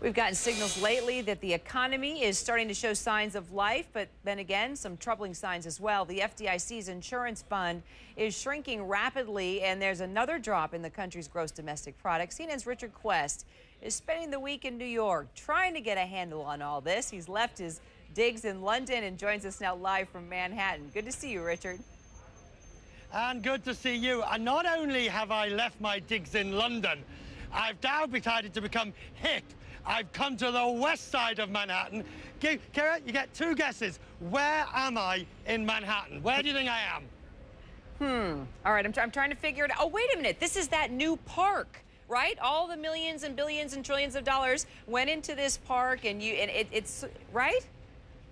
We've gotten signals lately that the economy is starting to show signs of life, but then again, some troubling signs as well. The FDIC's insurance fund is shrinking rapidly, and there's another drop in the country's gross domestic product. CNN's Richard Quest is spending the week in New York trying to get a handle on all this. He's left his digs in London and joins us now live from Manhattan. Good to see you, Richard. And good to see you. And not only have I left my digs in London, I've now decided to become hip. I've come to the west side of Manhattan. Kyra, you get two guesses. Where am I in Manhattan? Where do you think I am? All right, I'm trying to figure it out. Oh, wait a minute. This is that new park, right? All the millions and billions and trillions of dollars went into this park, and it's right?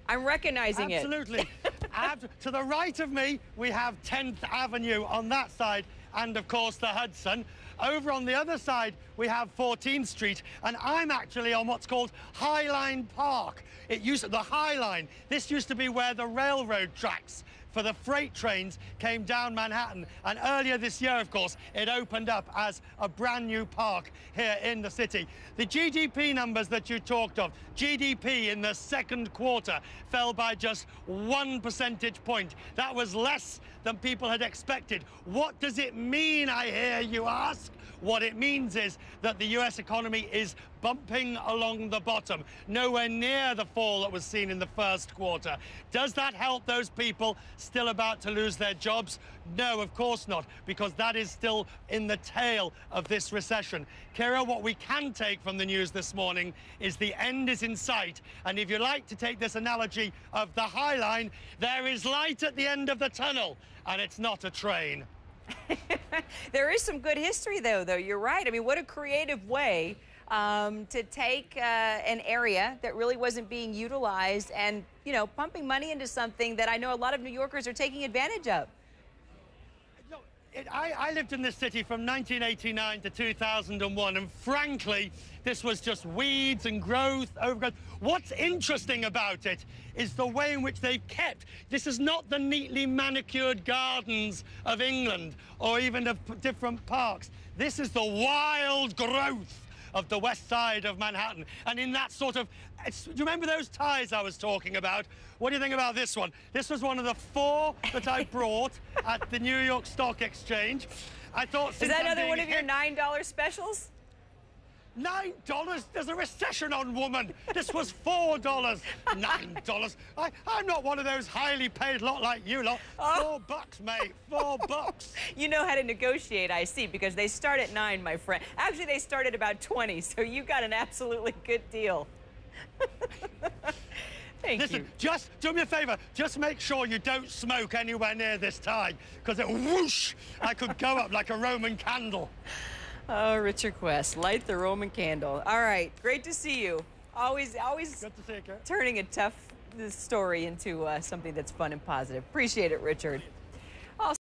I'm recognizing Absolutely. it. To the right of me, we have 10th Avenue on that side, and of course the Hudson. Over on the other side, we have 14th Street, and I'm actually on what's called High Line Park. The High Line. This used to be where the railroad tracks for the freight trains came down Manhattan. And earlier this year, of course, it opened up as a brand new park here in the city. The GDP numbers that you talked of, GDP in the second quarter fell by just 1 percentage point. That was less than people had expected. What does it mean, I hear you ask? What it means is that the US economy is bumping along the bottom, nowhere near the fall that was seen in the first quarter. Does that help those people still about to lose their jobs? No, of course not, because that is still in the tail of this recession. Kyra, what we can take from the news this morning is the end is in sight. And if you like to take this analogy of the High Line, there is light at the end of the tunnel, and it's not a train. There is some good history, though. You're right. I mean, what a creative way to take an area that really wasn't being utilized and, you know, pumping money into something that I know a lot of New Yorkers are taking advantage of. I lived in this city from 1989 to 2001, and frankly, this was just weeds and growth, overgrowth. What's interesting about it is the way in which they've kept. This is not the neatly manicured gardens of England or even of different parks. This is the wild growth of the west side of Manhattan. And in that sort of, do you remember those ties I was talking about? What do you think about this one? This was one of the 4 that I brought at the New York Stock Exchange. I thought, is that another one of your $9 specials? $9? There's a recession on, woman. This was $4. $9. I'm not one of those highly paid lot like you lot. $4, mate. $4. You know how to negotiate, I see, because they start at 9, my friend. Actually, they start at about 20, so you got an absolutely good deal. Thank you. Just do me a favor. Just make sure you don't smoke anywhere near this tie, because it whoosh, I could go up like a Roman candle. Oh, Richard Quest, light the Roman candle. All right, great to see you. Always good to see you, Kurt. Turning a tough story into something that's fun and positive. Appreciate it, Richard.